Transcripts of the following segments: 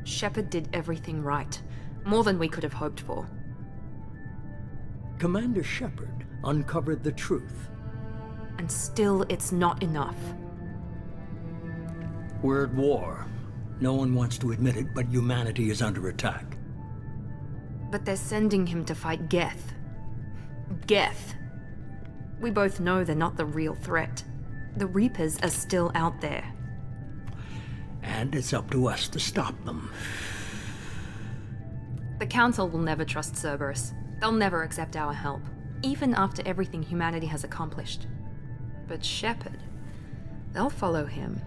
Shepard did everything right. More than we could have hoped for. Commander Shepard uncovered the truth. And still, it's not enough. We're at war. No one wants to admit it, but humanity is under attack. But they're sending him to fight Geth. Geth. We both know they're not the real threat. The Reapers are still out there. And it's up to us to stop them. The Council will never trust Cerberus. They'll never accept our help, even after everything humanity has accomplished. But Shepard, they'll follow him.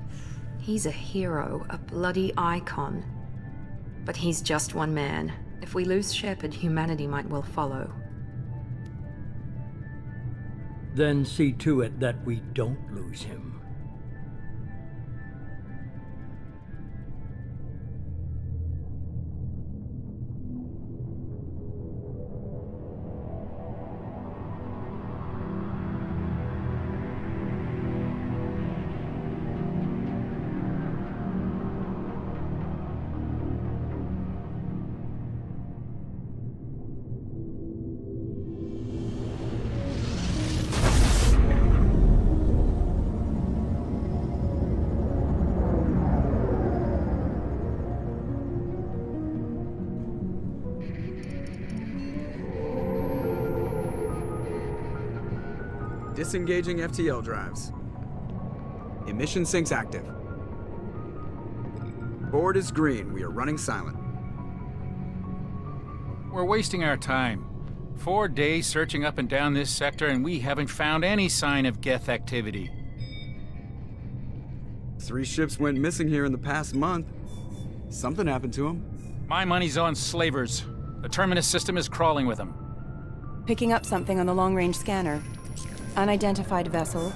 He's a hero, a bloody icon. But he's just one man. If we lose Shepard, humanity might well follow. Then see to it that we don't lose him. Disengaging FTL drives. Emission sinks active. Board is green. We are running silent. We're wasting our time. 4 days searching up and down this sector, and we haven't found any sign of Geth activity. 3 ships went missing here in the past month. Something happened to them. My money's on slavers. The Terminus system is crawling with them. Picking up something on the long-range scanner. Unidentified vessel.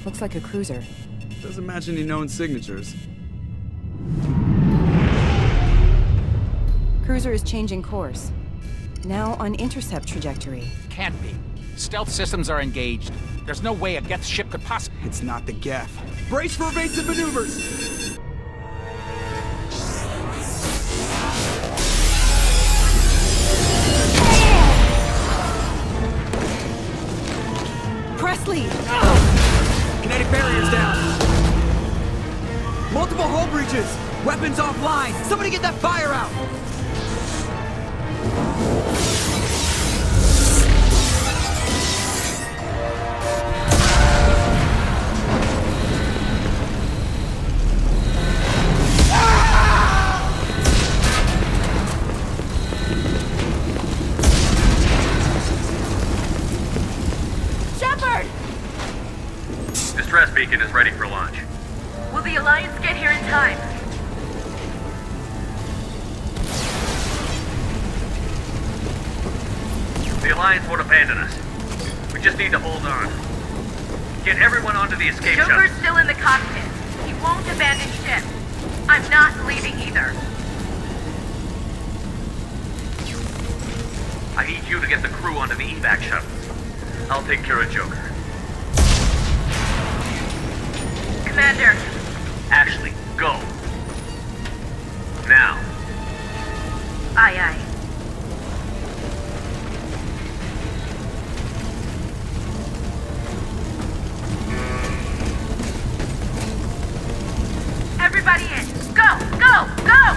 Looks like a cruiser. Doesn't match any known signatures. Cruiser is changing course. Now on intercept trajectory. Can't be. Stealth systems are engaged. There's no way a Geth ship could possibly... It's not the Geth. Brace for evasive maneuvers! Presley! Kinetic barriers down! Multiple hull breaches! Weapons offline! Somebody get that fire out! Distress beacon is ready for launch. Will the Alliance get here in time? The Alliance won't abandon us. We just need to hold on. Get everyone onto the escape shuttle. Joker's still in the cockpit. He won't abandon ship. I'm not leaving either. I need you to get the crew onto the evac shuttles. I'll take care of Joker. Commander. Ashley, go. Now. Aye, aye. Everybody in. Go, go, go!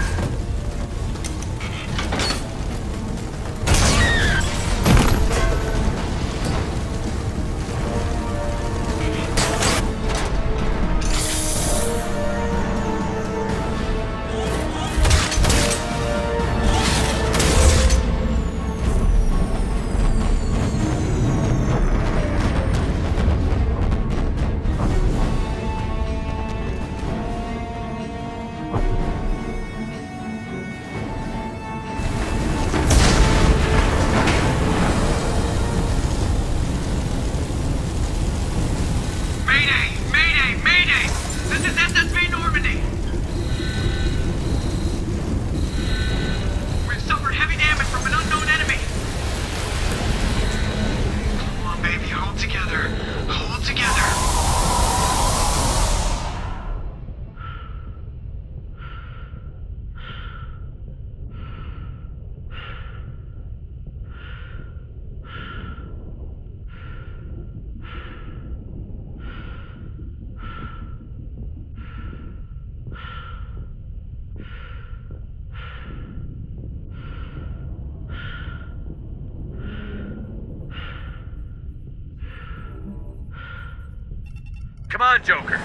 Come on, Joker.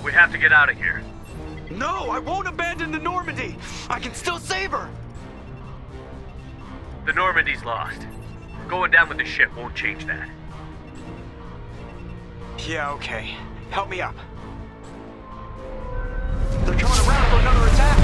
We have to get out of here. No, I won't abandon the Normandy. I can still save her. The Normandy's lost. Going down with the ship won't change that. Yeah, okay. Help me up. They're coming around for another attack.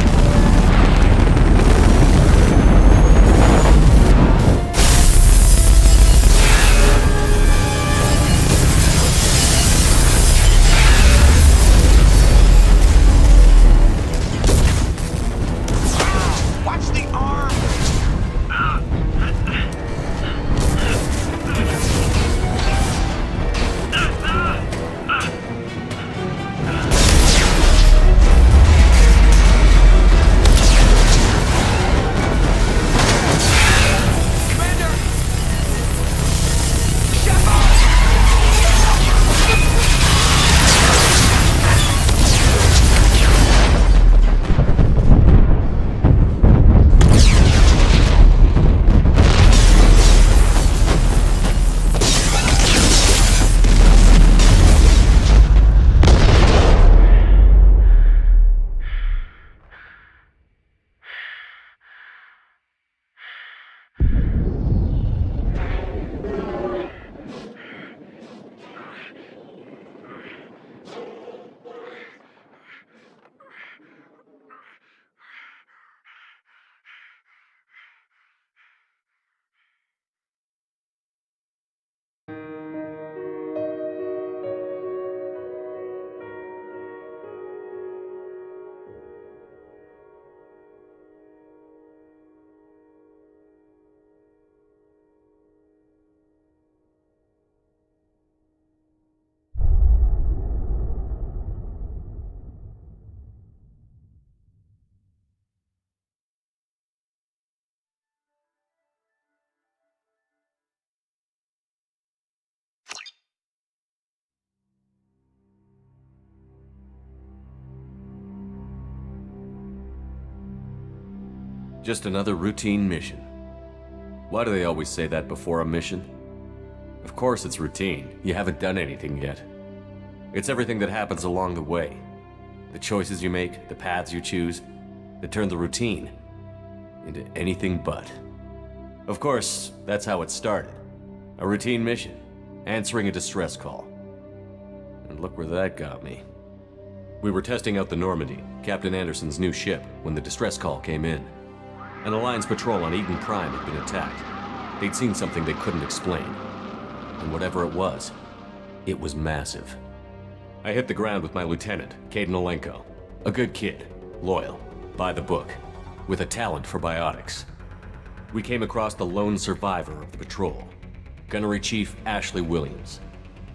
Watch the arm! Just another routine mission. Why do they always say that before a mission? Of course it's routine. You haven't done anything yet. It's everything that happens along the way. The choices you make, the paths you choose, that turn the routine into anything but. Of course, that's how it started. A routine mission, answering a distress call. And look where that got me. We were testing out the Normandy, Captain Anderson's new ship, when the distress call came in. An Alliance patrol on Eden Prime had been attacked. They'd seen something they couldn't explain. And whatever it was massive. I hit the ground with my lieutenant, Caden Olenko. A good kid, loyal, by the book, with a talent for biotics. We came across the lone survivor of the patrol, Gunnery Chief Ashley Williams.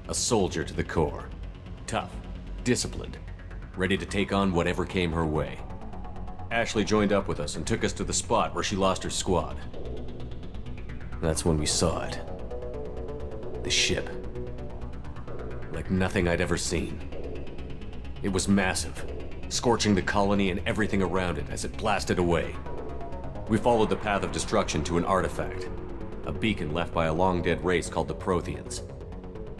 A soldier to the core. Tough, disciplined, ready to take on whatever came her way. Ashley joined up with us and took us to the spot where she lost her squad. That's when we saw it. The ship. Like nothing I'd ever seen. It was massive, scorching the colony and everything around it as it blasted away. We followed the path of destruction to an artifact, a beacon left by a long-dead race called the Protheans.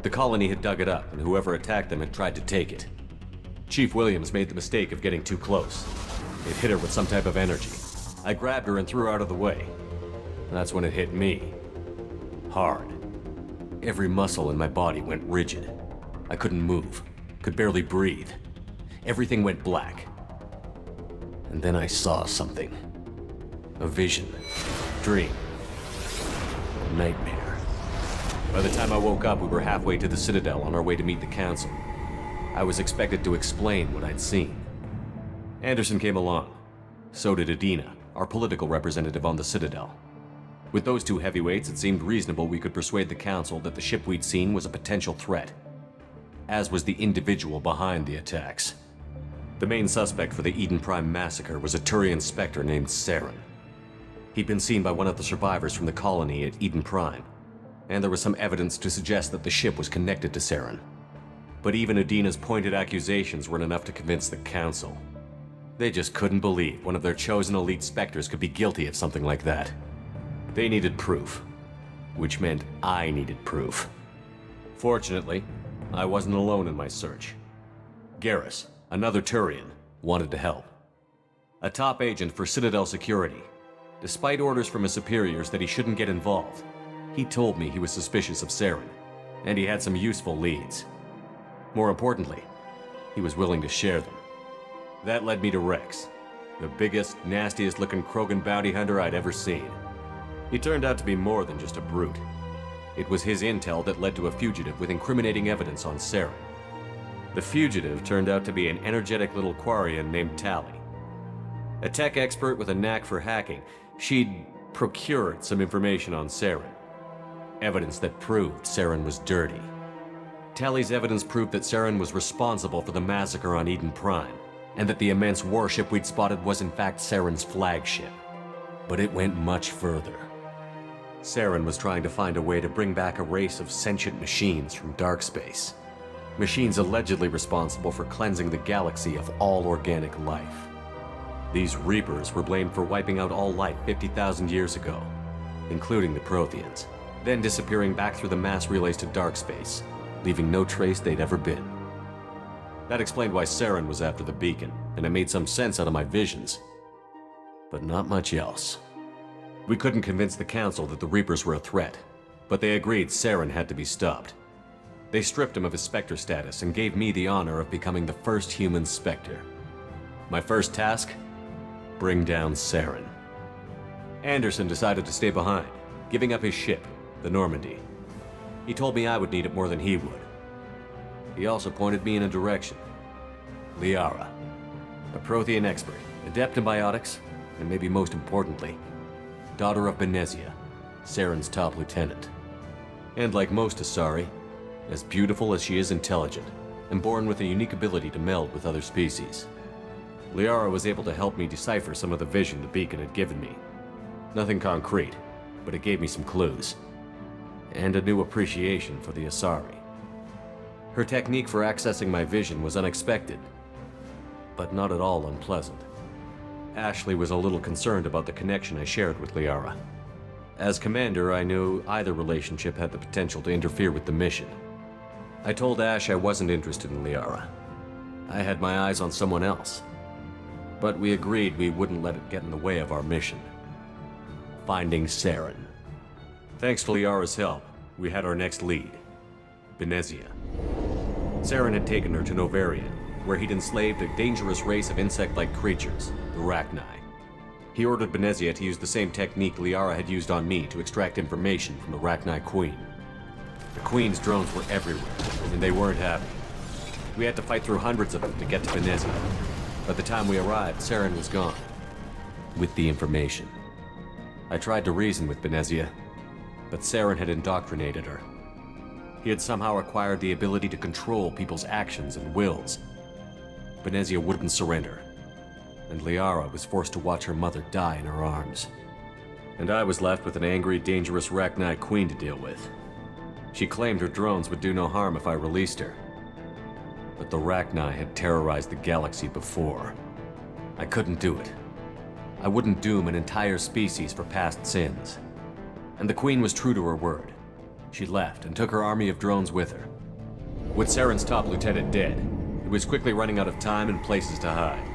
The colony had dug it up, and whoever attacked them had tried to take it. Chief Williams made the mistake of getting too close. It hit her with some type of energy. I grabbed her and threw her out of the way. That's when it hit me. Hard. Every muscle in my body went rigid. I couldn't move, could barely breathe. Everything went black. And then I saw something. A vision. Dream. A nightmare. By the time I woke up, we were halfway to the Citadel on our way to meet the Council. I was expected to explain what I'd seen. Anderson came along. So did Adina, our political representative on the Citadel. With those two heavyweights, it seemed reasonable we could persuade the Council that the ship we'd seen was a potential threat, as was the individual behind the attacks. The main suspect for the Eden Prime massacre was a Turian Spectre named Saren. He'd been seen by one of the survivors from the colony at Eden Prime, and there was some evidence to suggest that the ship was connected to Saren. But even Adina's pointed accusations weren't enough to convince the Council. They just couldn't believe one of their chosen elite Spectres could be guilty of something like that. They needed proof, which meant I needed proof. Fortunately, I wasn't alone in my search. Garrus, another Turian, wanted to help. A top agent for Citadel Security. Despite orders from his superiors that he shouldn't get involved, he told me he was suspicious of Saren, and he had some useful leads. More importantly, he was willing to share them. That led me to Rex, the biggest, nastiest-looking Krogan bounty hunter I'd ever seen. He turned out to be more than just a brute. It was his intel that led to a fugitive with incriminating evidence on Saren. The fugitive turned out to be an energetic little Quarian named Tali. A tech expert with a knack for hacking, she'd procured some information on Saren. Evidence that proved Saren was dirty. Tali's evidence proved that Saren was responsible for the massacre on Eden Prime, and that the immense warship we'd spotted was in fact Saren's flagship. But it went much further. Saren was trying to find a way to bring back a race of sentient machines from dark space. Machines allegedly responsible for cleansing the galaxy of all organic life. These Reapers were blamed for wiping out all life 50,000 years ago, including the Protheans, then disappearing back through the mass relays to dark space, leaving no trace they'd ever been. That explained why Saren was after the beacon, and it made some sense out of my visions. But not much else. We couldn't convince the Council that the Reapers were a threat, but they agreed Saren had to be stopped. They stripped him of his Spectre status and gave me the honor of becoming the first human Spectre. My first task? Bring down Saren. Anderson decided to stay behind, giving up his ship, the Normandy. He told me I would need it more than he would. He also pointed me in a direction. Liara, a Prothean expert, adept in biotics, and maybe most importantly, daughter of Benezia, Saren's top lieutenant. And like most Asari, as beautiful as she is intelligent, and born with a unique ability to meld with other species. Liara was able to help me decipher some of the vision the beacon had given me. Nothing concrete, but it gave me some clues. And a new appreciation for the Asari. Her technique for accessing my vision was unexpected, but not at all unpleasant. Ashley was a little concerned about the connection I shared with Liara. As commander, I knew either relationship had the potential to interfere with the mission. I told Ash I wasn't interested in Liara. I had my eyes on someone else. But we agreed we wouldn't let it get in the way of our mission. Finding Saren. Thanks to Liara's help, we had our next lead, Benezia. Saren had taken her to Novarian, where he'd enslaved a dangerous race of insect-like creatures, the Rachni. He ordered Benezia to use the same technique Liara had used on me to extract information from the Rachni Queen. The Queen's drones were everywhere, and they weren't happy. We had to fight through hundreds of them to get to Benezia. By the time we arrived, Saren was gone. With the information. I tried to reason with Benezia, but Saren had indoctrinated her. He had somehow acquired the ability to control people's actions and wills. Benezia wouldn't surrender, and Liara was forced to watch her mother die in her arms. And I was left with an angry, dangerous Rachni Queen to deal with. She claimed her drones would do no harm if I released her. But the Rachni had terrorized the galaxy before. I couldn't do it. I wouldn't doom an entire species for past sins. And the Queen was true to her word. She left and took her army of drones with her. With Saren's top lieutenant dead, he was quickly running out of time and places to hide.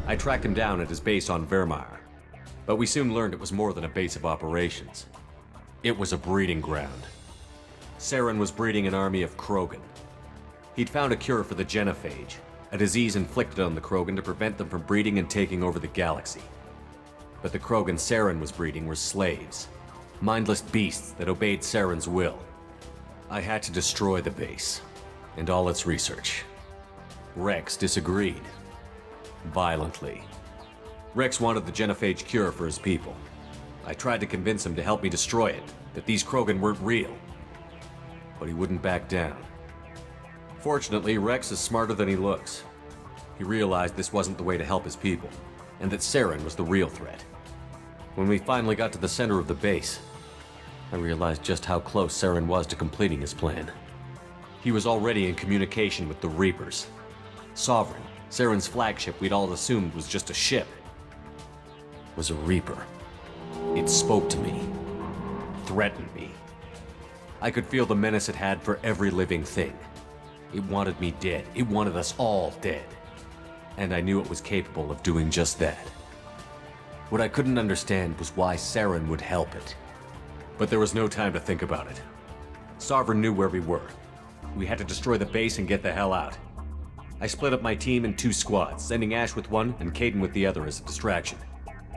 I tracked him down at his base on Vermeer, but we soon learned it was more than a base of operations. It was a breeding ground. Saren was breeding an army of Krogan. He'd found a cure for the genophage, a disease inflicted on the Krogan to prevent them from breeding and taking over the galaxy. But the Krogan Saren was breeding were slaves, mindless beasts that obeyed Saren's will. I had to destroy the base, and all its research. Rex disagreed. Violently. Rex wanted the genophage cure for his people. I tried to convince him to help me destroy it, that these Krogan weren't real. But he wouldn't back down. Fortunately, Rex is smarter than he looks. He realized this wasn't the way to help his people, and that Saren was the real threat. When we finally got to the center of the base, I realized just how close Saren was to completing his plan. He was already in communication with the Reapers. Sovereign, Saren's flagship we'd all assumed was just a ship, was a Reaper. It spoke to me, threatened me. I could feel the menace it had for every living thing. It wanted me dead. It wanted us all dead. And I knew it was capable of doing just that. What I couldn't understand was why Saren would help it. But there was no time to think about it. Sovereign knew where we were. We had to destroy the base and get the hell out. I split up my team in 2 squads, sending Ash with one and Kaidan with the other as a distraction.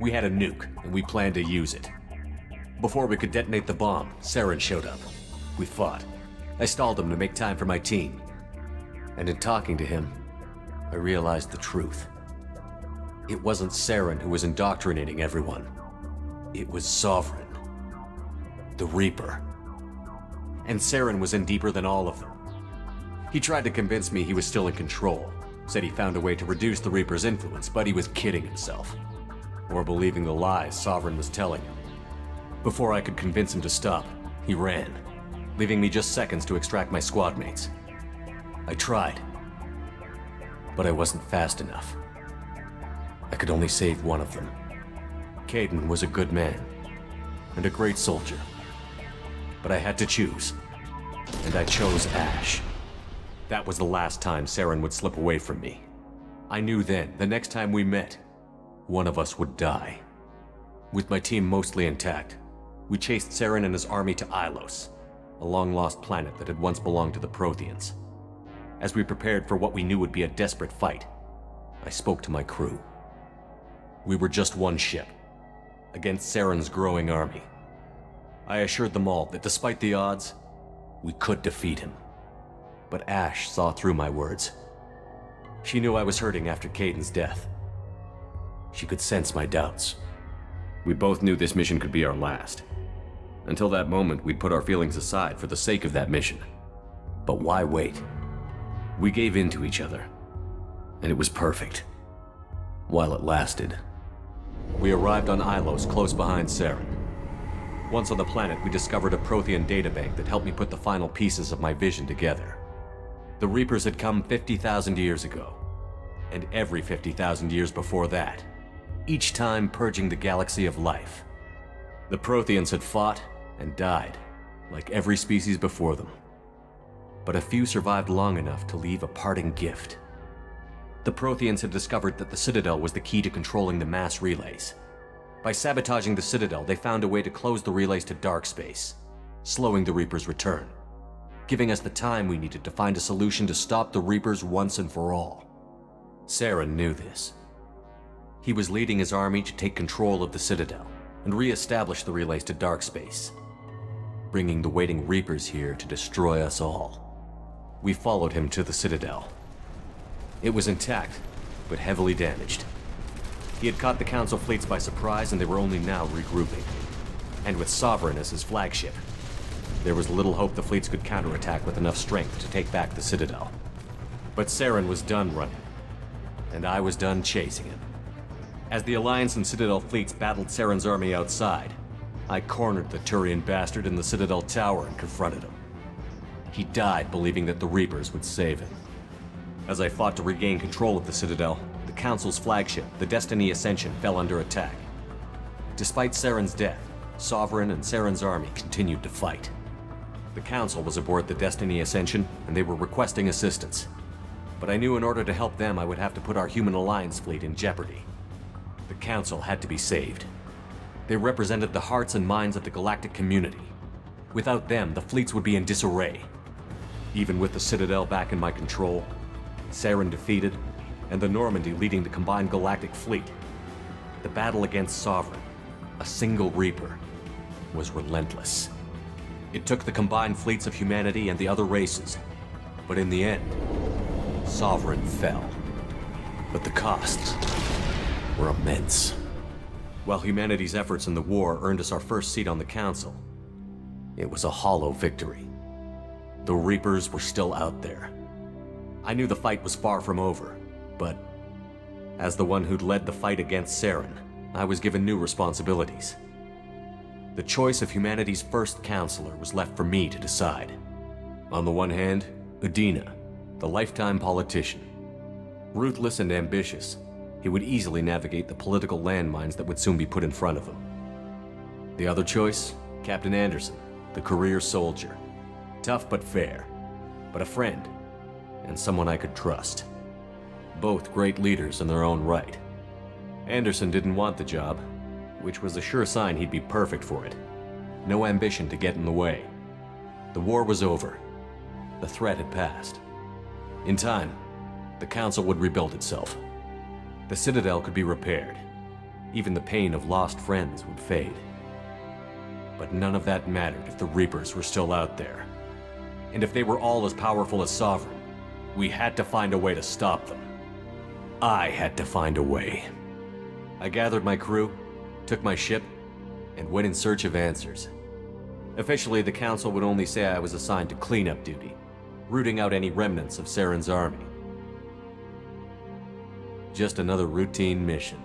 We had a nuke, and we planned to use it. Before we could detonate the bomb, Saren showed up. We fought. I stalled him to make time for my team. And in talking to him, I realized the truth. It wasn't Saren who was indoctrinating everyone. It was Sovereign. The Reaper. And Saren was in deeper than all of them. He tried to convince me he was still in control. Said he found a way to reduce the Reaper's influence, but he was kidding himself. Or believing the lies Sovereign was telling him. Before I could convince him to stop, he ran, leaving me just seconds to extract my squad mates. I tried, but I wasn't fast enough. I could only save one of them. Kaidan was a good man, and a great soldier. But I had to choose, and I chose Ash. That was the last time Saren would slip away from me. I knew then, the next time we met, one of us would die. With my team mostly intact, we chased Saren and his army to Ilos, a long-lost planet that had once belonged to the Protheans. As we prepared for what we knew would be a desperate fight, I spoke to my crew. We were just one ship, against Saren's growing army. I assured them all that despite the odds, we could defeat him. But Ash saw through my words. She knew I was hurting after Kaidan's death. She could sense my doubts. We both knew this mission could be our last. Until that moment, we'd put our feelings aside for the sake of that mission. But why wait? We gave in to each other, and it was perfect. While it lasted. We arrived on Ilos, close behind Saren. Once on the planet, we discovered a Prothean databank that helped me put the final pieces of my vision together. The Reapers had come 50,000 years ago, and every 50,000 years before that, each time purging the galaxy of life. The Protheans had fought and died, like every species before them. But a few survived long enough to leave a parting gift. The Protheans had discovered that the Citadel was the key to controlling the mass relays. By sabotaging the Citadel, they found a way to close the relays to dark space, slowing the Reapers' return, giving us the time we needed to find a solution to stop the Reapers once and for all. Saren knew this. He was leading his army to take control of the Citadel and re-establish the relays to dark space, bringing the waiting Reapers here to destroy us all. We followed him to the Citadel. It was intact, but heavily damaged. He had caught the Council fleets by surprise, and they were only now regrouping. And with Sovereign as his flagship, there was little hope the fleets could counterattack with enough strength to take back the Citadel. But Saren was done running, and I was done chasing him. As the Alliance and Citadel fleets battled Saren's army outside, I cornered the Turian bastard in the Citadel tower and confronted him. He died believing that the Reapers would save him. As I fought to regain control of the Citadel, the Council's flagship, the Destiny Ascension, fell under attack. Despite Saren's death, Sovereign and Saren's army continued to fight. The Council was aboard the Destiny Ascension, and they were requesting assistance. But I knew in order to help them, I would have to put our Human Alliance fleet in jeopardy. The Council had to be saved. They represented the hearts and minds of the galactic community. Without them, the fleets would be in disarray. Even with the Citadel back in my control, Saren defeated, and the Normandy leading the combined galactic fleet, the battle against Sovereign, a single Reaper, was relentless. It took the combined fleets of humanity and the other races, but in the end, Sovereign fell. But the costs were immense. While humanity's efforts in the war earned us our first seat on the Council, it was a hollow victory. The Reapers were still out there. I knew the fight was far from over, but as the one who'd led the fight against Saren, I was given new responsibilities. The choice of humanity's first counselor was left for me to decide. On the one hand, Udina, the lifetime politician. Ruthless and ambitious, he would easily navigate the political landmines that would soon be put in front of him. The other choice, Captain Anderson, the career soldier. Tough but fair, but a friend. and someone I could trust. Both great leaders in their own right. Anderson didn't want the job, which was a sure sign he'd be perfect for it. No ambition to get in the way. The war was over. The threat had passed. In time, the Council would rebuild itself. The Citadel could be repaired. Even the pain of lost friends would fade. But none of that mattered if the Reapers were still out there. And if they were all as powerful as Sovereign, we had to find a way to stop them. I had to find a way. I gathered my crew, took my ship, and went in search of answers. Officially, the Council would only say I was assigned to cleanup duty, rooting out any remnants of Saren's army. Just another routine mission.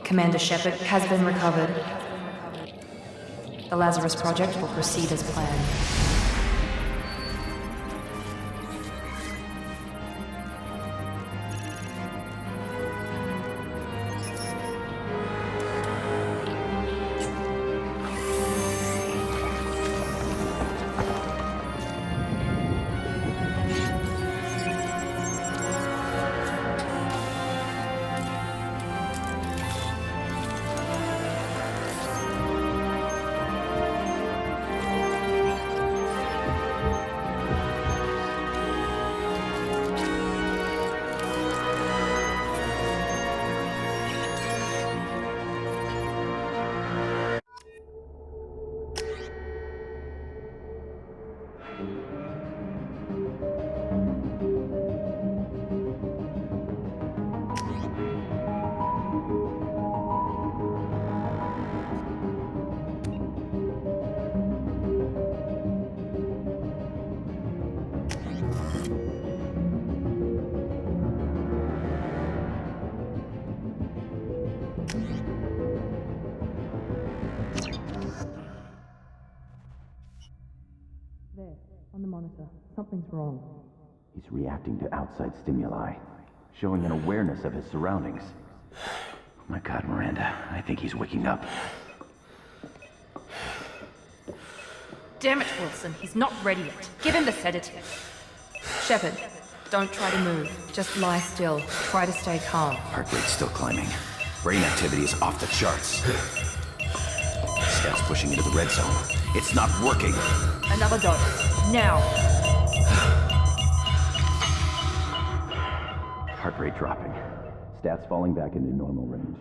Commander Shepard has been recovered. The Lazarus Project will proceed as planned. There, on the monitor. Something's wrong. He's reacting to outside stimuli, showing an awareness of his surroundings. Oh my God, Miranda, I think he's waking up. Damn it, Wilson. He's not ready yet. Give him the sedative. Shepard, don't try to move. Just lie still. Try to stay calm. Heart rate's still climbing. Brain activity is off the charts. Scout's pushing into the red zone. It's not working. Another dose. Now. Heart rate dropping. Stats falling back into normal range.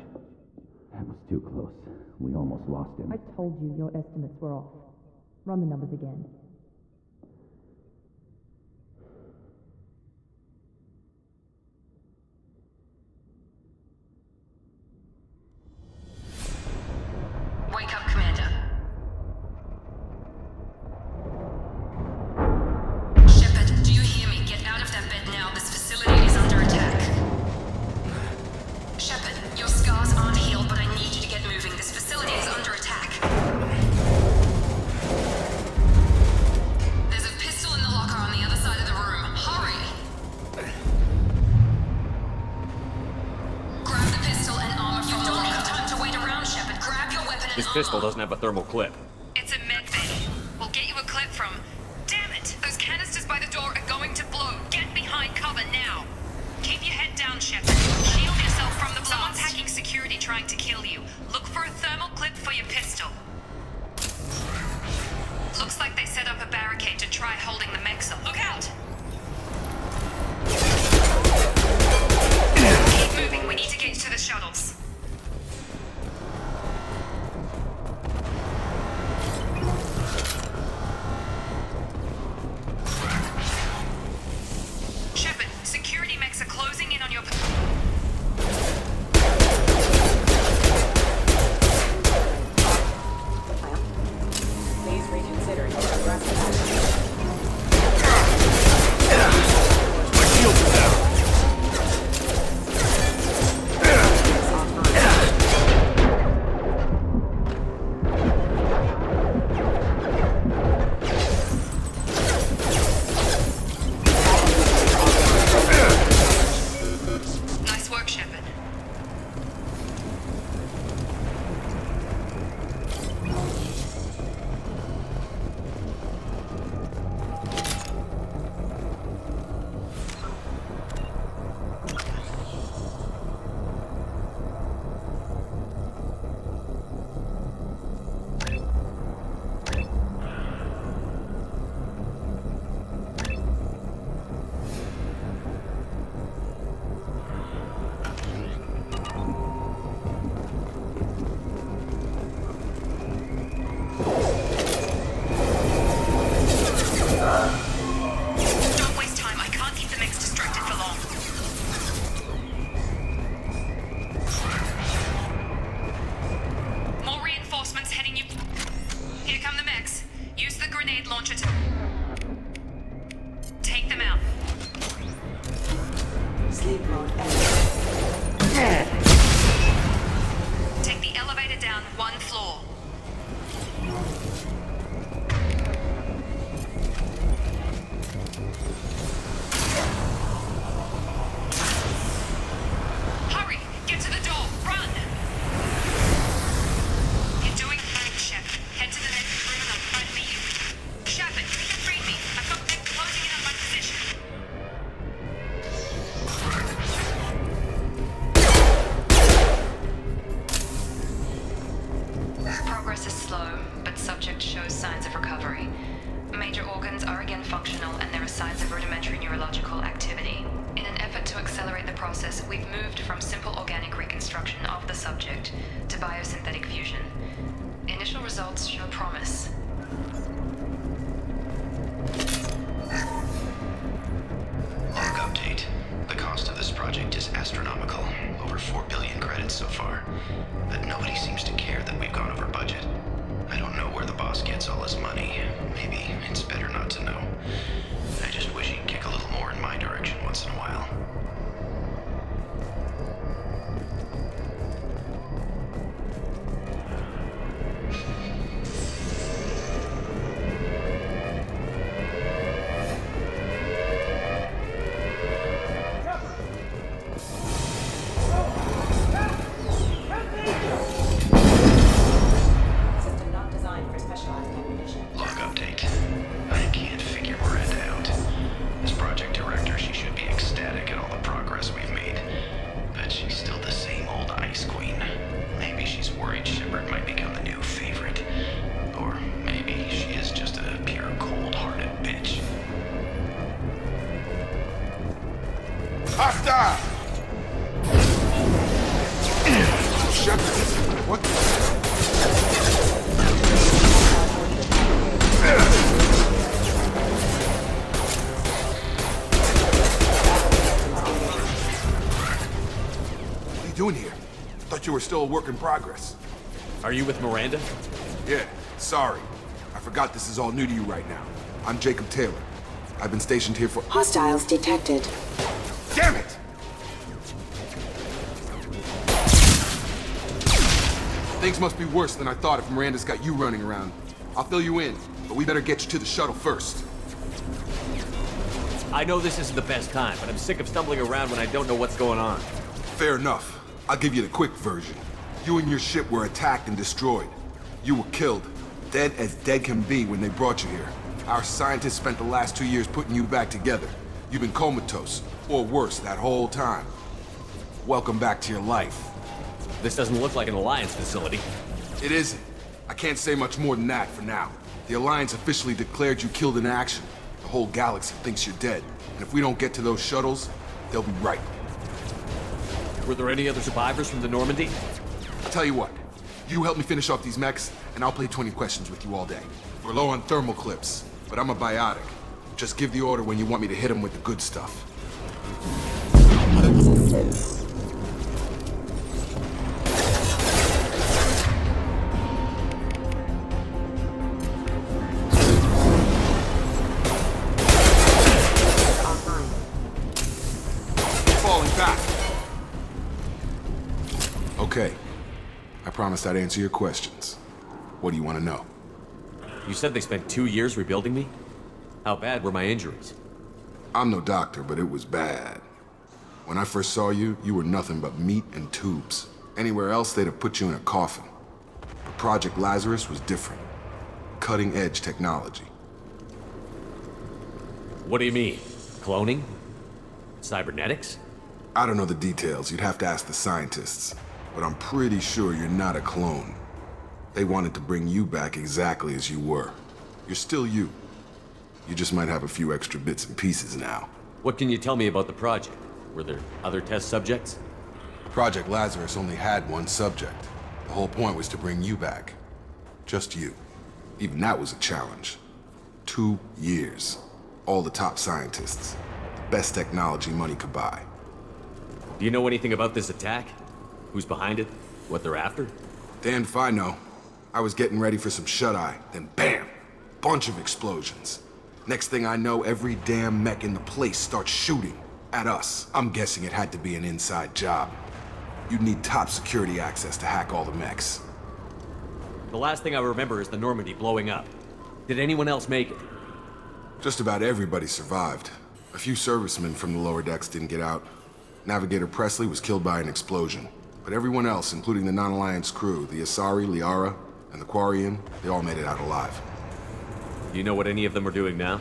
That was too close. We almost lost him. I told you your estimates were off. Run the numbers again. Wake up, Commander. Shepard, do you hear me? Get out of that bed now. This facility is under attack. Shepard, your scars aren't healed, but I need you to get moving. This facility is under attack. There's a pistol in the locker on the other side of the room. Hurry! Grab the pistol and armor from the locker. You don't have time to wait around, Shepard. Grab your weapon and This pistol doesn't have a thermal clip. It's a med bay. We'll get you a clip from... Damn it! Those canisters by the door are going to blow. Get behind cover now. Keep your head down, Shepard. Shield yourself from the blast. Someone's hacking security trying to kill you. Look for a thermal clip for your pistol. Looks like they set up a barricade to try holding the Mexa. Look out! Keep moving. We need to get to the shuttles. project is astronomical. Over 4 billion credits so far. But nobody seems to care that we've gone over budget. I don't know where the boss gets all his money. Maybe it's better not to know. I just wish he'd kick a little more in my direction once in a while. Hostile! Shut what? What are you doing here? Thought you were still a work in progress. Are you with Miranda? Yeah, sorry. I forgot this is all new to you right now. I'm Jacob Taylor. I've been stationed here for— Hostiles detected. Damn it! Things must be worse than I thought if Miranda's got you running around. I'll fill you in, but we better get you to the shuttle first. I know this isn't the best time, but I'm sick of stumbling around when I don't know what's going on. Fair enough. I'll give you the quick version. You and your ship were attacked and destroyed. You were killed, dead as dead can be when they brought you here. Our scientists spent the last 2 years putting you back together. You've been comatose, or worse, that whole time. Welcome back to your life. This doesn't look like an Alliance facility. It isn't. I can't say much more than that for now. The Alliance officially declared you killed in action. The whole galaxy thinks you're dead. And if we don't get to those shuttles, they'll be right. Were there any other survivors from the Normandy? I'll tell you what. You help me finish off these mechs, and I'll play 20 questions with you all day. We're low on thermal clips, but I'm a biotic. Just give the order when you want me to hit them with the good stuff. Falling back. Okay. I promised I'd answer your questions. What do you want to know? You said they spent 2 years rebuilding me? How bad were my injuries? I'm no doctor, but it was bad. When I first saw you, you were nothing but meat and tubes. Anywhere else, they'd have put you in a coffin. But Project Lazarus was different. Cutting-edge technology. What do you mean? Cloning? Cybernetics? I don't know the details. You'd have to ask the scientists. But I'm pretty sure you're not a clone. They wanted to bring you back exactly as you were. You're still you. You just might have a few extra bits and pieces now. What can you tell me about the project? Were there other test subjects? Project Lazarus only had one subject. The whole point was to bring you back. Just you. Even that was a challenge. 2 years. All the top scientists. The best technology money could buy. Do you know anything about this attack? Who's behind it? What they're after? Damned if I know. I was getting ready for some shut-eye, then bam! Bunch of explosions. Next thing I know, every damn mech in the place starts shooting at us. I'm guessing it had to be an inside job. You'd need top security access to hack all the mechs. The last thing I remember is the Normandy blowing up. Did anyone else make it? Just about everybody survived. A few servicemen from the lower decks didn't get out. Navigator Presley was killed by an explosion. But everyone else, including the non-Alliance crew, the Asari, Liara, and the Quarian, they all made it out alive. Do you know what any of them are doing now?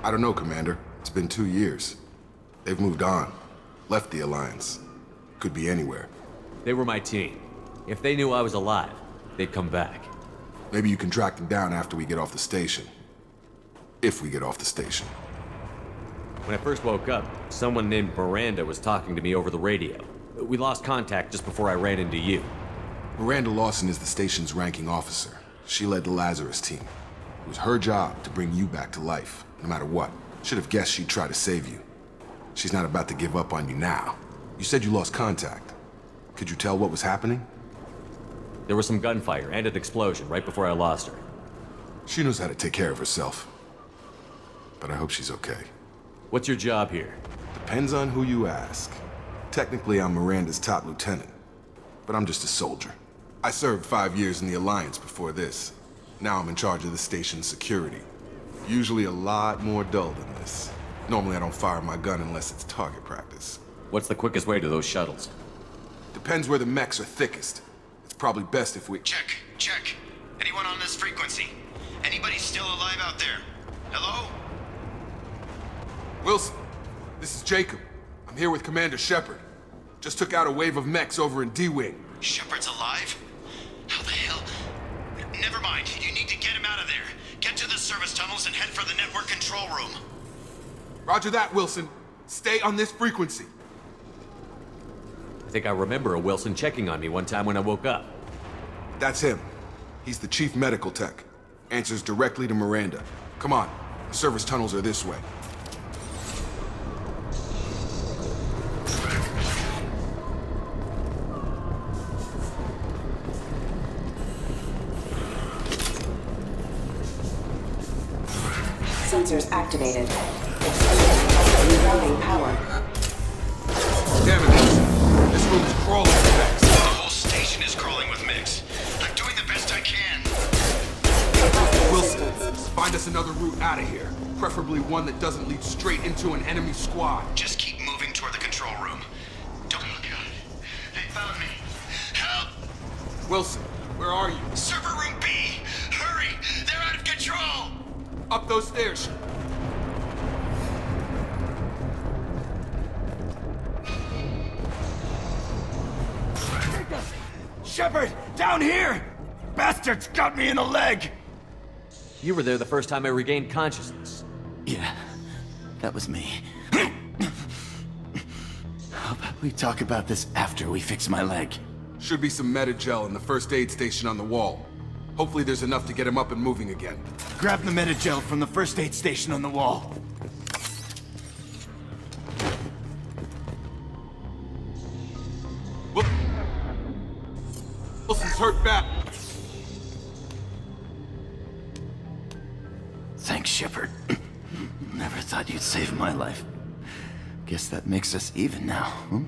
I don't know, Commander. It's been 2 years. They've moved on. Left the Alliance. Could be anywhere. They were my team. If they knew I was alive, they'd come back. Maybe you can track them down after we get off the station. If we get off the station. When I first woke up, someone named Miranda was talking to me over the radio. We lost contact just before I ran into you. Miranda Lawson is the station's ranking officer. She led the Lazarus team. It was her job to bring you back to life, no matter what. Should have guessed she'd try to save you. She's not about to give up on you now. You said you lost contact. Could you tell what was happening? There was some gunfire and an explosion right before I lost her. She knows how to take care of herself. But I hope she's okay. What's your job here? Depends on who you ask. Technically, I'm Miranda's top lieutenant. But I'm just a soldier. I served 5 years in the Alliance before this. Now I'm in charge of the station's security. Usually a lot more dull than this. Normally I don't fire my gun unless it's target practice. What's the quickest way to those shuttles? Depends where the mechs are thickest. It's probably best if we... Check. Anyone on this frequency? Anybody still alive out there? Hello? Wilson, this is Jacob. I'm here with Commander Shepard. Just took out a wave of mechs over in D-Wing. Shepard's alive? How the hell? Never mind. You need to get him out of there. Get to the service tunnels and head for the network control room. Roger that, Wilson. Stay on this frequency. I think I remember a Wilson checking on me one time when I woke up. That's him. He's the chief medical tech. Answers directly to Miranda. Come on. The service tunnels are this way. Sensors activated. Rerouting power. Damn it, Wilson. This room's crawling with mechs. The whole station is crawling with mechs. I'm doing the best I can. Wilson, find us another route out of here. Preferably one that doesn't lead straight into an enemy squad. Just keep moving toward the control room. Don't look out. They found me. Help! Wilson, where are you? Server room B! Hurry! They're out of control! Up those stairs. Shepard! Down here! Bastards got me in the leg! You were there the first time I regained consciousness. Yeah, that was me. How about we talk about this after we fix my leg? Should be some Medi-gel in the first aid station on the wall. Hopefully there's enough to get him up and moving again. Grab the Medi-gel from the first aid station on the wall. Wilson's hurt bad. Thanks, Shepard. Never thought you'd save my life. Guess that makes us even now, hmm?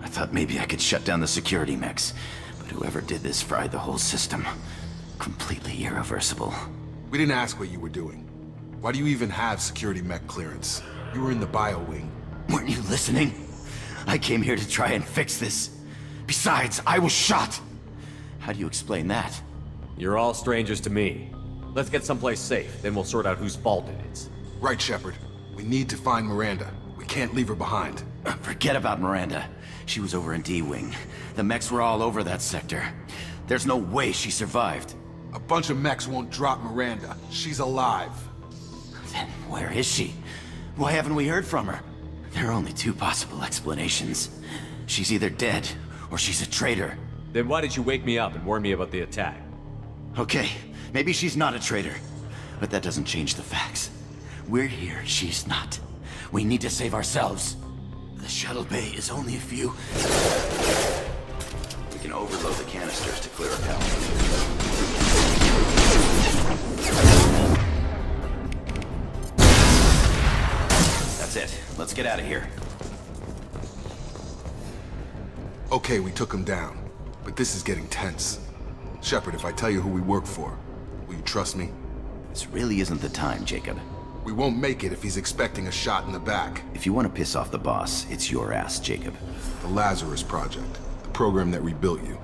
I thought maybe I could shut down the security mechs, but whoever did this fried the whole system. Completely irreversible. We didn't ask what you were doing. Why do you even have security mech clearance? You were in the bio wing. Weren't you listening? I came here to try and fix this. Besides, I was shot. How do you explain that? You're all strangers to me. Let's get someplace safe, then we'll sort out whose fault it is. Right, Shepard. We need to find Miranda. We can't leave her behind. Forget about Miranda. She was over in D-Wing. The mechs were all over that sector. There's no way she survived. A bunch of mechs won't drop Miranda. She's alive. Then where is she? Why haven't we heard from her? There are only two possible explanations. She's either dead, or she's a traitor. Then why did you wake me up and warn me about the attack? Okay, maybe she's not a traitor. But that doesn't change the facts. We're here, she's not. We need to save ourselves. The shuttle bay is only a few... We can overload the canisters to clear a path. That's it. Let's get out of here. Okay, we took him down. But this is getting tense. Shepard, if I tell you who we work for, will you trust me? This really isn't the time, Jacob. We won't make it if he's expecting a shot in the back. If you want to piss off the boss, it's your ass, Jacob. The Lazarus Project, the program that rebuilt you.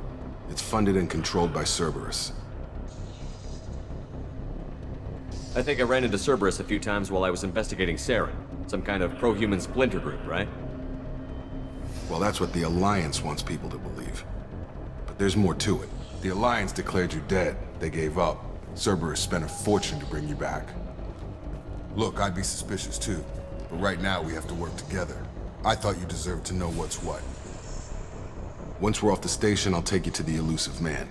It's funded and controlled by Cerberus. I think I ran into Cerberus a few times while I was investigating Saren. Some kind of pro-human splinter group, right? Well, that's what the Alliance wants people to believe. But there's more to it. The Alliance declared you dead. They gave up. Cerberus spent a fortune to bring you back. Look, I'd be suspicious too. But right now we have to work together. I thought you deserved to know what's what. Once we're off the station, I'll take you to the Elusive Man.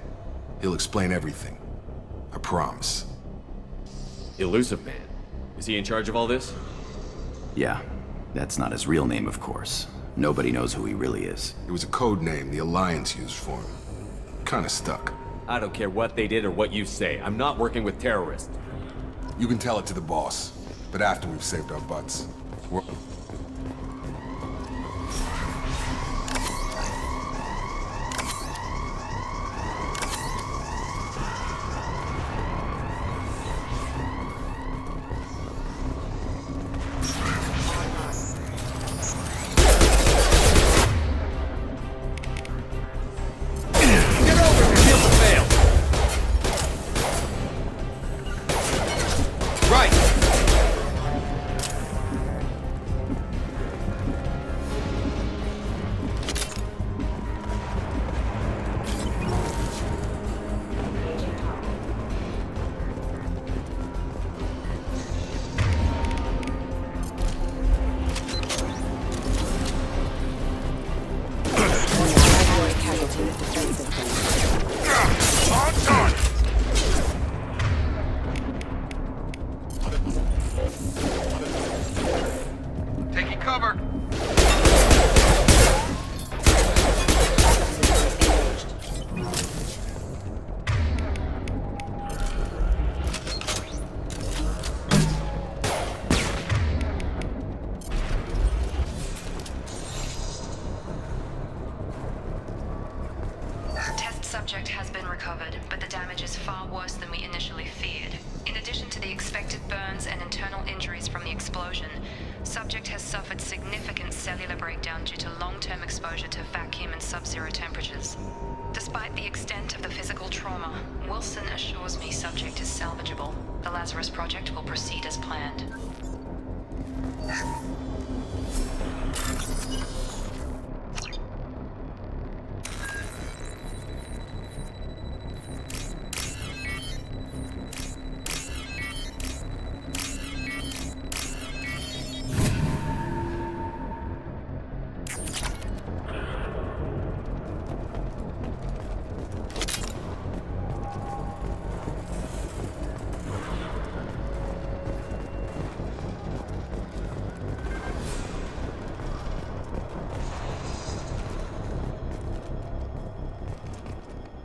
He'll explain everything. I promise. Elusive Man? Is he in charge of all this? Yeah. That's not his real name, of course. Nobody knows who he really is. It was a code name the Alliance used for him. Kinda stuck. I don't care what they did or what you say. I'm not working with terrorists. You can tell it to the boss, but after we've saved our butts. Taking cover. Test subject has been recovered, but the damage is far worse than we initially feared. In addition to the expected burns and internal injuries from the explosion, subject has suffered significant cellular breakdown due to long-term exposure to vacuum and sub-zero temperatures. Despite the extent of the physical trauma, Wilson assures me subject is salvageable. The Lazarus Project will proceed as planned.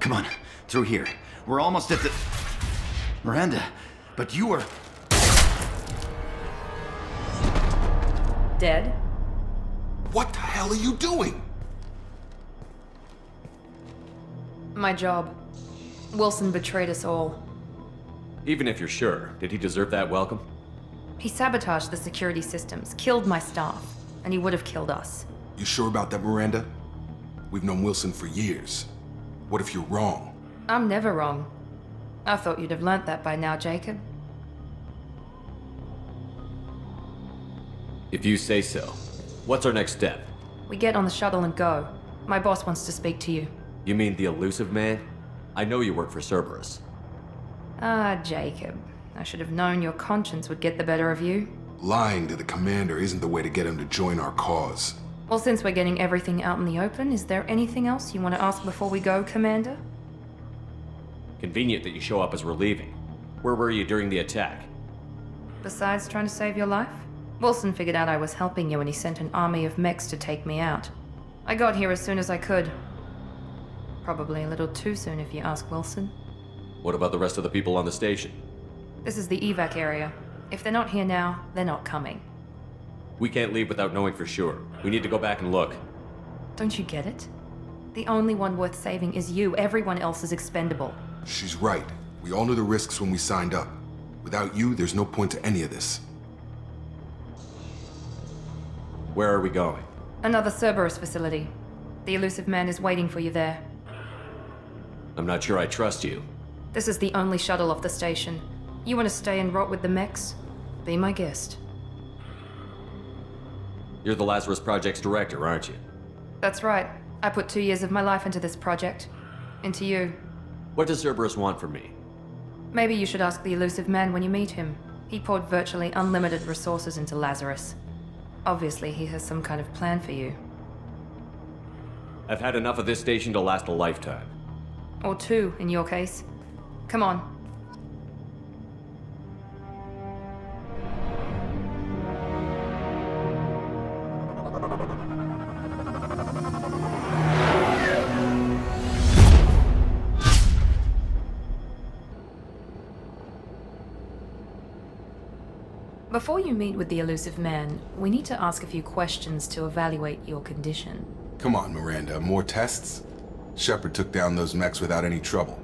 Come on, through here. We're almost at the... Miranda, but you were... Dead? What the hell are you doing? My job. Wilson betrayed us all. Even if you're sure, did he deserve that welcome? He sabotaged the security systems, killed my staff, and he would have killed us. You sure about that, Miranda? We've known Wilson for years. What if you're wrong? I'm never wrong. I thought you'd have learnt that by now, Jacob. If you say so. What's our next step? We get on the shuttle and go. My boss wants to speak to you. You mean the elusive man? I know you work for Cerberus. Ah, Jacob. I should have known your conscience would get the better of you. Lying to the commander isn't the way to get him to join our cause. Well, since we're getting everything out in the open, is there anything else you want to ask before we go, Commander? Convenient that you show up as we're leaving. Where were you during the attack? Besides trying to save your life? Wilson figured out I was helping you and he sent an army of mechs to take me out. I got here as soon as I could. Probably a little too soon if you ask Wilson. What about the rest of the people on the station? This is the evac area. If they're not here now, they're not coming. We can't leave without knowing for sure. We need to go back and look. Don't you get it? The only one worth saving is you. Everyone else is expendable. She's right. We all knew the risks when we signed up. Without you, there's no point to any of this. Where are we going? Another Cerberus facility. The elusive man is waiting for you there. I'm not sure I trust you. This is the only shuttle off the station. You want to stay and rot with the mechs? Be my guest. You're the Lazarus Project's director, aren't you? That's right. I put 2 years of my life into this project. Into you. What does Cerberus want from me? Maybe you should ask the elusive man when you meet him. He poured virtually unlimited resources into Lazarus. Obviously, he has some kind of plan for you. I've had enough of this station to last a lifetime. Or 2, in your case. Come on. Before you meet with the elusive man, we need to ask a few questions to evaluate your condition. Come on, Miranda, more tests? Shepard took down those mechs without any trouble.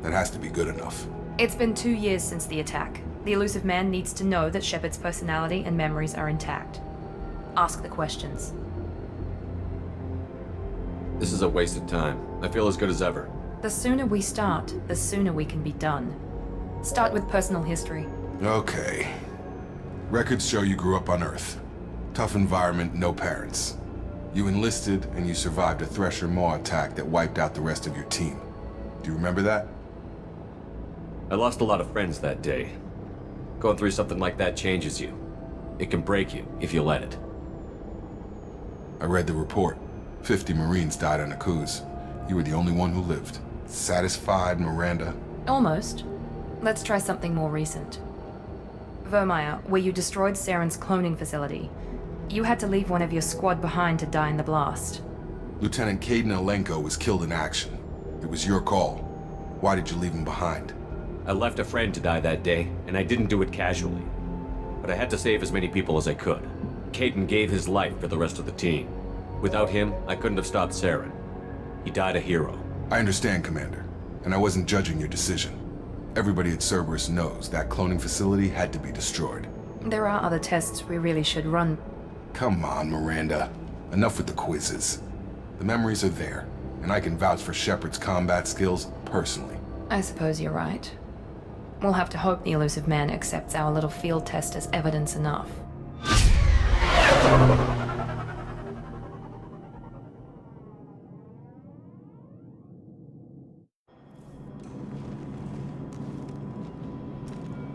That has to be good enough. It's been 2 years since the attack. The elusive man needs to know that Shepard's personality and memories are intact. Ask the questions. This is a waste of time. I feel as good as ever. The sooner we start, the sooner we can be done. Start with personal history. Okay. Records show you grew up on Earth. Tough environment, no parents. You enlisted and you survived a Thresher Maw attack that wiped out the rest of your team. Do you remember that? I lost a lot of friends that day. Going through something like that changes you. It can break you if you let it. I read the report. 50 Marines died on Akuz. You were the only one who lived. Satisfied, Miranda? Almost. Let's try something more recent. Vermeer, where you destroyed Saren's cloning facility. You had to leave one of your squad behind to die in the blast. Lieutenant Kaidan Alenko was killed in action. It was your call. Why did you leave him behind? I left a friend to die that day, and I didn't do it casually. But I had to save as many people as I could. Kaidan gave his life for the rest of the team. Without him, I couldn't have stopped Saren. He died a hero. I understand, Commander, and I wasn't judging your decision. Everybody at Cerberus knows that cloning facility had to be destroyed. There are other tests we really should run. Come on, Miranda. Enough with the quizzes. The memories are there, and I can vouch for Shepard's combat skills personally. I suppose you're right. We'll have to hope the elusive man accepts our little field test as evidence enough.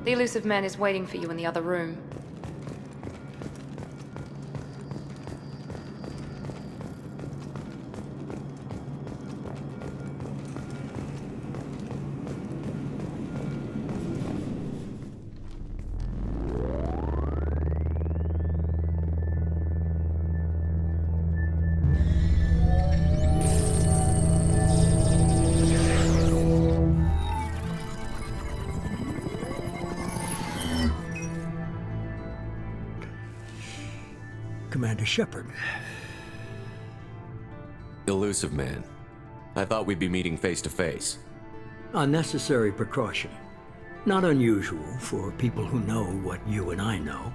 The elusive man is waiting for you in the other room. Commander Shepard. Elusive man. I thought we'd be meeting face to face. A necessary precaution. Not unusual for people who know what you and I know.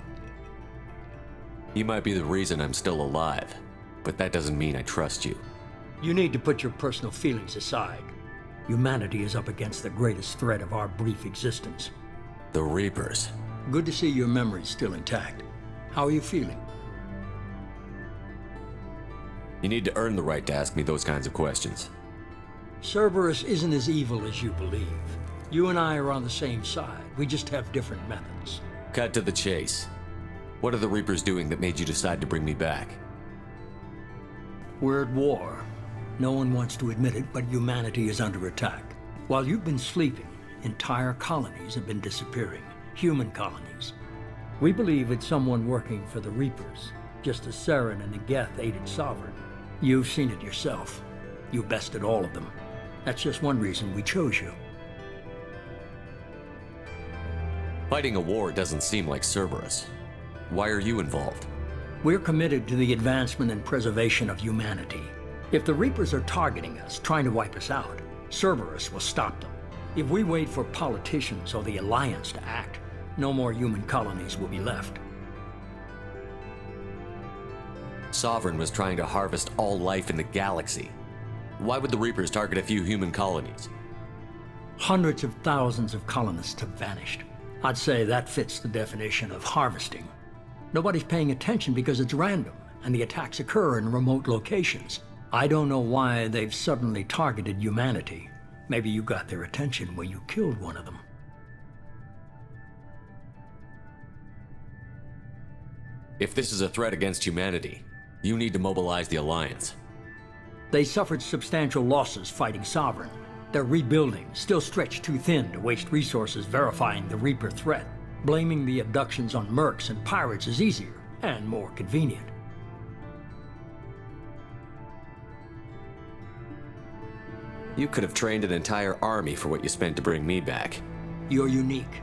You might be the reason I'm still alive, but that doesn't mean I trust you. You need to put your personal feelings aside. Humanity is up against the greatest threat of our brief existence. The Reapers. Good to see your memory's still intact. How are you feeling? You need to earn the right to ask me those kinds of questions. Cerberus isn't as evil as you believe. You and I are on the same side. We just have different methods. Cut to the chase. What are the Reapers doing that made you decide to bring me back? We're at war. No one wants to admit it, but humanity is under attack. While you've been sleeping, entire colonies have been disappearing. Human colonies. We believe it's someone working for the Reapers, just as Saren and the Geth aided Sovereign. You've seen it yourself. You bested all of them. That's just one reason we chose you. Fighting a war doesn't seem like Cerberus. Why are you involved? We're committed to the advancement and preservation of humanity. If the Reapers are targeting us, trying to wipe us out, Cerberus will stop them. If we wait for politicians or the Alliance to act, no more human colonies will be left. Sovereign was trying to harvest all life in the galaxy. Why would the Reapers target a few human colonies? Hundreds of thousands of colonists have vanished. I'd say that fits the definition of harvesting. Nobody's paying attention because it's random, and the attacks occur in remote locations. I don't know why they've suddenly targeted humanity. Maybe you got their attention when you killed one of them. If this is a threat against humanity, you need to mobilize the Alliance. They suffered substantial losses fighting Sovereign. They're rebuilding, still stretched too thin to waste resources verifying the Reaper threat. Blaming the abductions on mercs and pirates is easier and more convenient. You could have trained an entire army for what you spent to bring me back. You're unique.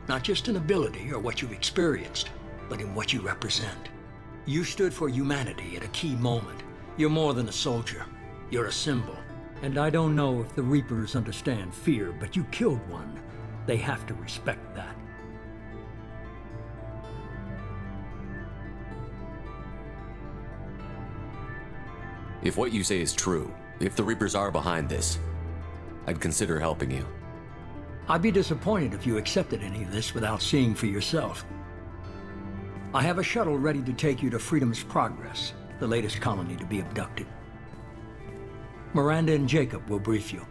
Not just in ability or what you've experienced. but in what you represent. You stood for humanity at a key moment. You're more than a soldier. You're a symbol. And I don't know if the Reapers understand fear, but you killed one. They have to respect that. If what you say is true, if the Reapers are behind this, I'd consider helping you. I'd be disappointed if you accepted any of this without seeing for yourself. I have a shuttle ready to take you to Freedom's Progress, the latest colony to be abducted. Miranda and Jacob will brief you.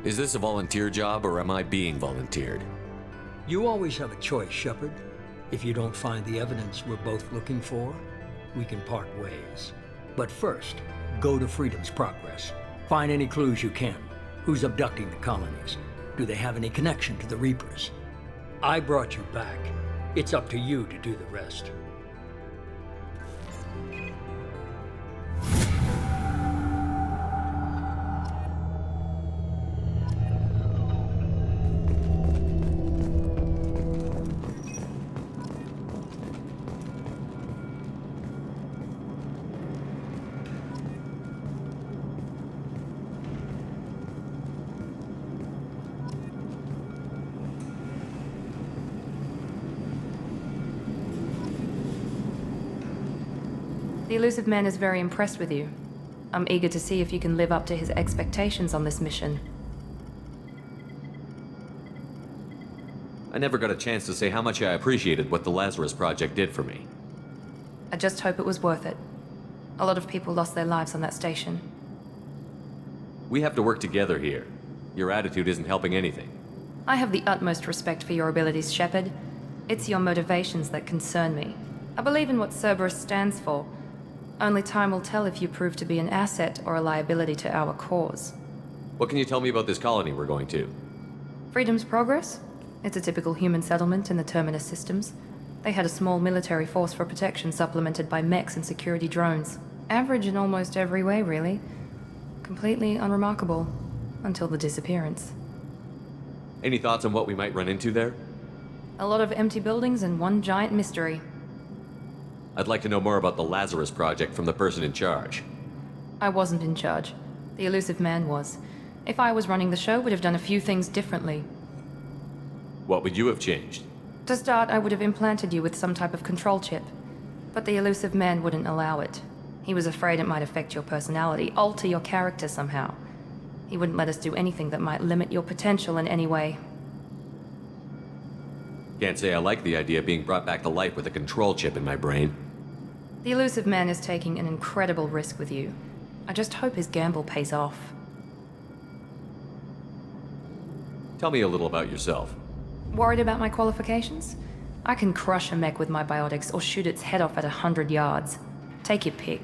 Is this a volunteer job, or am I being volunteered? You always have a choice, Shepard. If you don't find the evidence we're both looking for, we can part ways. But first, go to Freedom's Progress. Find any clues you can. Who's abducting the colonies? Do they have any connection to the Reapers? I brought you back. It's up to you to do the rest. The Illusive Man is very impressed with you. I'm eager to see if you can live up to his expectations on this mission. I never got a chance to say how much I appreciated what the Lazarus Project did for me. I just hope it was worth it. A lot of people lost their lives on that station. We have to work together here. Your attitude isn't helping anything. I have the utmost respect for your abilities, Shepard. It's your motivations that concern me. I believe in what Cerberus stands for. Only time will tell if you prove to be an asset or a liability to our cause. What can you tell me about this colony we're going to? Freedom's Progress? It's a typical human settlement in the Terminus systems. They had a small military force for protection supplemented by mechs and security drones. Average in almost every way, really. Completely unremarkable. Until the disappearance. Any thoughts on what we might run into there? A lot of empty buildings and one giant mystery. I'd like to know more about the Lazarus Project from the person in charge. I wasn't in charge. The Illusive Man was. If I was running the show, would have done a few things differently. What would you have changed? To start, I would have implanted you with some type of control chip. But the Illusive Man wouldn't allow it. He was afraid it might affect your personality, alter your character somehow. He wouldn't let us do anything that might limit your potential in any way. Can't say I like the idea of being brought back to life with a control chip in my brain. The Illusive Man is taking an incredible risk with you. I just hope his gamble pays off. Tell me a little about yourself. Worried about my qualifications? I can crush a mech with my biotics or shoot its head off at 100 yards. Take your pick.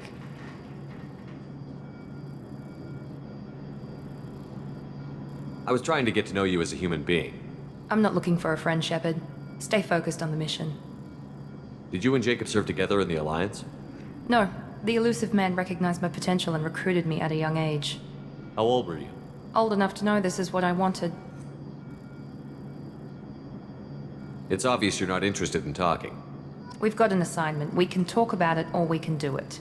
I was trying to get to know you as a human being. I'm not looking for a friend, Shepard. Stay focused on the mission. Did you and Jacob serve together in the Alliance? No. The Illusive Man recognized my potential and recruited me at a young age. How old were you? Old enough to know this is what I wanted. It's obvious you're not interested in talking. We've got an assignment. We can talk about it or we can do it.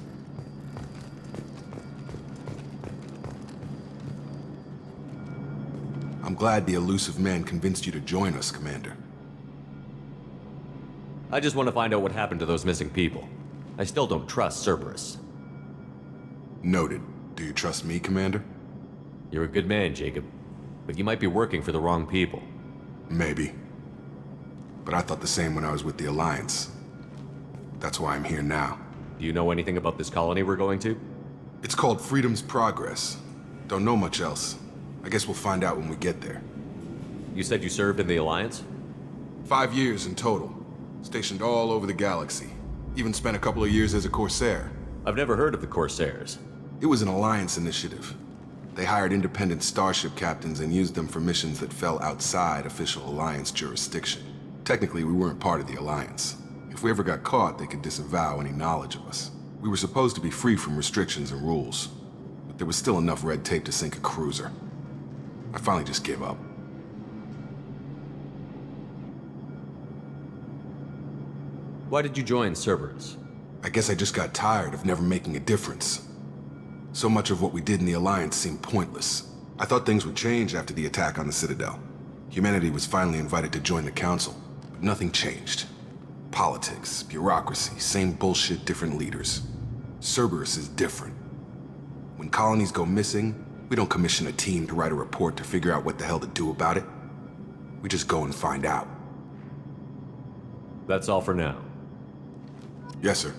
I'm glad the Illusive Man convinced you to join us, Commander. I just want to find out what happened to those missing people. I still don't trust Cerberus. Noted. Do you trust me, Commander? You're a good man, Jacob. But you might be working for the wrong people. Maybe. But I thought the same when I was with the Alliance. That's why I'm here now. Do you know anything about this colony we're going to? It's called Freedom's Progress. Don't know much else. I guess we'll find out when we get there. You said you served in the Alliance? 5 years in total. Stationed all over the galaxy. Even spent a couple of years as a Corsair. I've never heard of the Corsairs. It was an Alliance initiative. They hired independent starship captains and used them for missions that fell outside official Alliance jurisdiction. Technically, we weren't part of the Alliance. If we ever got caught, they could disavow any knowledge of us. We were supposed to be free from restrictions and rules, but there was still enough red tape to sink a cruiser. I finally just gave up. Why did you join Cerberus? I guess I just got tired of never making a difference. So much of what we did in the Alliance seemed pointless. I thought things would change after the attack on the Citadel. Humanity was finally invited to join the Council, but nothing changed. Politics, bureaucracy, same bullshit, different leaders. Cerberus is different. When colonies go missing, we don't commission a team to write a report to figure out what the hell to do about it. We just go and find out. That's all for now. Yes, sir.